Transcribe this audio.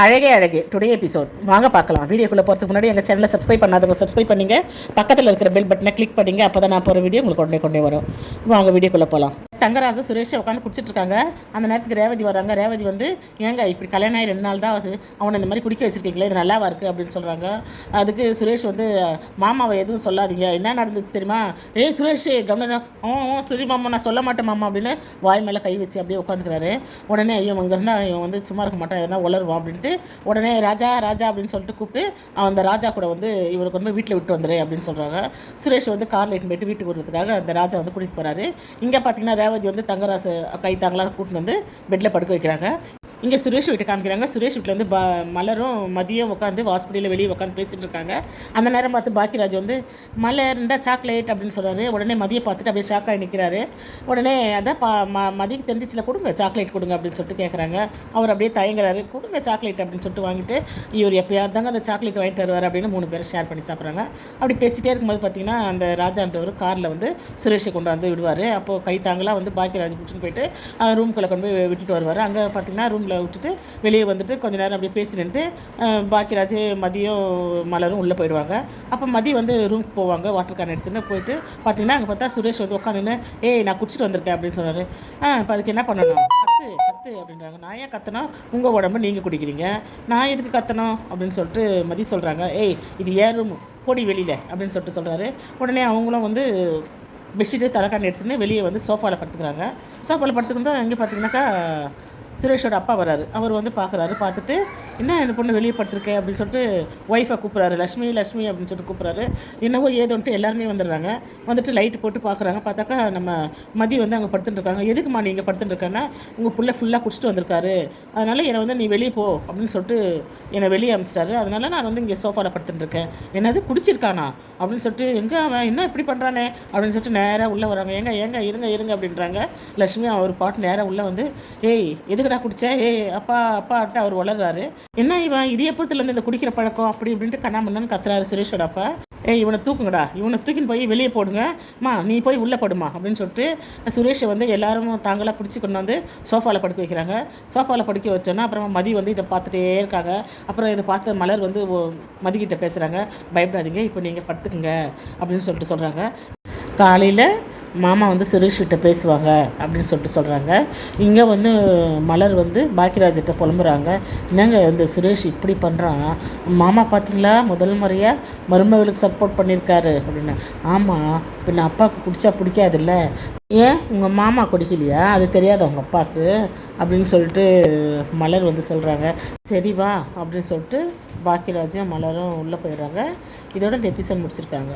அழகே அழகே today episode வாங்க பார்க்கலாம். வீடியோக்குள்ளே போகிறதுக்கு முன்னாடி எங்கள் சேனலை சப்ஸ்கிரைப் பண்ணாதவங்க சப்ஸ்கிரைப் பண்ணிங்க, பக்கத்தில் இருக்கிற பெல் பட்டனை கிளிக் பண்ணிங்க. அப்போ தான் நான் போகிற வீடியோ உங்களுக்கு கொண்டே வரும். வாங்க வீடியோக்குள்ளே போகலாம். தங்கராஜும் சுரேஷை உட்காந்து குடிச்சிட்டு இருக்காங்க. அந்த நேரத்துக்கு ரேவதி வராங்க. ரேவதி வந்து ஏங்க இப்படி கல்யாணம் ஆகி 2 நாள் தான் ஆகுது, அவனை இந்த மாதிரி குடிக்க வச்சுருக்கீங்களே, இது நல்லாவா இருக்குது அப்படின்னு சொல்கிறாங்க. அதுக்கு சுரேஷ் வந்து மாமாவை எதுவும் சொல்லாதீங்க, என்ன நடந்துச்சு தெரியுமா, ஏய் சுரேஷ் கவனம், சரி மாமா நான் சொல்ல மாட்டேன் மாமா அப்படின்னு வாய் மேலே கை வச்சு அப்படியே உட்காந்துக்கிறாரு. உடனே ஐயோ அங்கேருந்தா இவன் வந்து சும்மா இருக்க மாட்டான், எதனா உளருவான் அப்படின்ட்டு உடனே ராஜா ராஜா அப்படின்னு சொல்லிட்டு கூப்பிட்டு அந்த ராஜா கூட வந்து இவருக்கு வந்து வீட்டில் விட்டு வந்துரு அப்படின்னு சொல்கிறாங்க. சுரேஷ் வந்து காரில் இட்டு போயிட்டு வீட்டுக்கு விடுறதுக்காக அந்த ராஜா வந்து கூட்டிகிட்டு போகிறாரு. இங்கே பார்த்தீங்கன்னா ரேவதி வந்து தங்கராசு கை தாங்களாக கூட்டின்னு வந்து பெட்டில் படுக்க வைக்கிறாங்க. இங்கே சுரேஷ் வீட்டை காமிக்கிறாங்க. சுரேஷ் வீட்டில் வந்து மலரும் மதியம் உட்காந்து வாசப்படியில் வெளியே உட்காந்து பேசிகிட்டு இருக்காங்க. அந்த நேரம் பார்த்து பாக்கியராஜ் வந்து மலர் இருந்தால் சாக்லேட் அப்படின்னு சொல்கிறாரு. உடனே மதியை பார்த்துட்டு அப்படியே ஷாக்காகி நிற்கிறாரு. உடனே அதான் மதிக்கு தெரிஞ்சிச்சில் கொடுங்க சாக்லேட் கொடுங்க அப்படின்னு சொல்லிட்டு கேட்குறாங்க. அவர் அப்படியே தயங்குறாரு. கொடுங்க சாக்லேட் அப்படின்னு சொல்லிட்டு வாங்கிட்டு இவர் எப்போயாவது தாங்க அந்த சாக்லேட் வாங்கிட்டு வருவார் அப்படின்னு 3 பேரும் ஷேர் பண்ணி சாப்பிட்றாங்க. அப்படி பேசிகிட்டே இருக்கும்போது பார்த்திங்கன்னா அந்த ராஜான்றவர் காரில் வந்து சுரேஷை கொண்டு வந்து விடுவார். அப்போது கை தாங்களாக வந்து பாக்கியராஜ் பிடிச்சின்னு போயிட்டு ரூம்குள்ளே கொண்டு போய் விட்டுட்டு வருவார். அங்கே பார்த்திங்கன்னா ரூமில் விட்டுட்டு வெளியே வந்துட்டு கொஞ்ச நேரம் அப்படியே பேசிட்டு பாக்கியராஜ் மதியம் மலரும் உள்ளே போயிடுவாங்க. அப்போ மதியம் வந்து ரூமுக்கு போவாங்க. வாட்டர் கேன் எடுத்துன்னு போயிட்டு பார்த்தீங்கன்னா அங்கே பார்த்தா சுரேஷ் வந்து உட்காந்துன்னு ஏய் நான் குடிச்சிட்டு வந்திருக்கேன் அப்படின்னு சொன்னார். இப்போ அதுக்கு என்ன பண்ணணும், கத்து அப்படின்றாங்க. நான் ஏன் கத்தணும், உங்கள் உடம்பு நீங்கள் குடிக்கிறீங்க, நான் எதுக்கு கத்தணும் அப்படின்னு சொல்லிட்டு மதி சொல்கிறாங்க. ஏய் இது ஏன் ரூம் போடி வெளியில் அப்படின்னு சொல்லிட்டு சொல்கிறாரு. உடனே அவங்களும் வந்து பெட்ஷீட்டு தலைக்காணி எடுத்துன்னு வெளியே வந்து சோஃபாவில் படுத்துக்கிறாங்க. சோஃபாவில் படுத்துக்கிட்டு தான் எங்கே பார்த்தீங்கன்னாக்கா சுரேஷோட அப்பா வராரு. அவர் வந்து பார்க்குறாரு. பார்த்துட்டு என்ன இந்த பொண்ணு வெளியே படுத்துருக்கேன் அப்படின்னு சொல்லிட்டு ஒய்ஃபை கூப்பிட்றாரு. லக்ஷ்மி லக்ஷ்மி அப்படின்னு சொல்லிட்டு கூப்பிட்றாரு. என்னவோ ஏதோன்ட்டு எல்லாருமே வந்துடுறாங்க. வந்துட்டு லைட்டு போட்டு பார்க்குறாங்க. பார்த்தாக்கா நம்ம மதி வந்து அங்கே படுத்துட்டுருக்காங்க. எதுக்குமா நீங்கள் படுத்துட்டுருக்கேன்னா உங்கள் புள்ள ஃபுல்லாக குடிச்சிட்டு வந்திருக்காரு, அதனால் என்னை வந்து நீ வெளியே போ அப்படின்னு சொல்லிட்டு என்னை வெளியே அனுப்பிச்சிட்டாரு. அதனால் நான் வந்து இங்கே சோஃபாவில் படுத்துட்டுருக்கேன். என்னது குடிச்சிருக்கானா அப்படின்னு சொல்லிட்டு எங்கே அவன் என்ன இப்படி பண்ணுறானே அப்படின்னு சொல்லிட்டு நேராக உள்ளே வராங்க. ஏங்க ஏங்க இருங்க இருங்க அப்படின்றாங்க. லக்ஷ்மி அவர் பாட்டு நேராக உள்ளே வந்து ஏய் எதுக்கடா குடித்தேன், ஏய் அப்பா அப்பான்ட்டு அவர் வளர்றாரு. என்ன இவன் இடியப்பத்துலேருந்து இந்த குடிக்கிற பழக்கம் அப்படி இப்படின்ட்டு கண்ணாமண்ணு கத்துறாரு சுரேஷோட அப்பா. ஏய் இவனை தூக்குங்கடா, இவனை தூக்கின்னு போய் வெளியே போடுங்க, நீ போய் உள்ளே படுமா அப்படின்னு சொல்லிட்டு சுரேஷை வந்து எல்லாரும் தாங்களாக பிடிச்சி கொண்டு வந்து சோஃபாவில் படுக்க வைக்கிறாங்க. சோஃபாவில் படுக்க வச்சோன்னா அப்புறமா மதி வந்து இதை பார்த்துட்டே இருக்காங்க. அப்புறம் இதை பார்த்து மலர் வந்து மதிக்கிட்ட பேசுகிறாங்க. பயப்படாதீங்க, இப்போ நீங்கள் படுத்துக்குங்க அப்படின்னு சொல்லிட்டு சொல்கிறாங்க. காலையில் மாமா வந்து சுரேஷ் கிட்ட பேசுவாங்க அப்படின்னு சொல்லிட்டு சொல்கிறாங்க. இங்கே வந்து மலர் வந்து பாக்கியராஜிட்ட புலம்புறாங்க. என்னங்க இந்த சுரேஷ் இப்படி பண்ணுறான், மாமா பார்த்தீங்களா முதல் முறையாக மருமகளுக்கு சப்போர்ட் பண்ணியிருக்காரு அப்படின்னு. ஆமாம், பின்ன அப்பாவுக்கு குடித்தா பிடிக்காதுல்ல, ஏன் உங்கள் மாமா குடிக்கலையா, அது தெரியாத உங்கள் அப்பாவுக்கு அப்படின்னு சொல்லிட்டு மலர் வந்து சொல்கிறாங்க. சரி வா அப்படின்னு சொல்லிட்டு பாக்கியராஜும் மலரும் உள்ளே போயிடுறாங்க. இதோட இந்த எபிசோட் முடிச்சிருக்காங்க.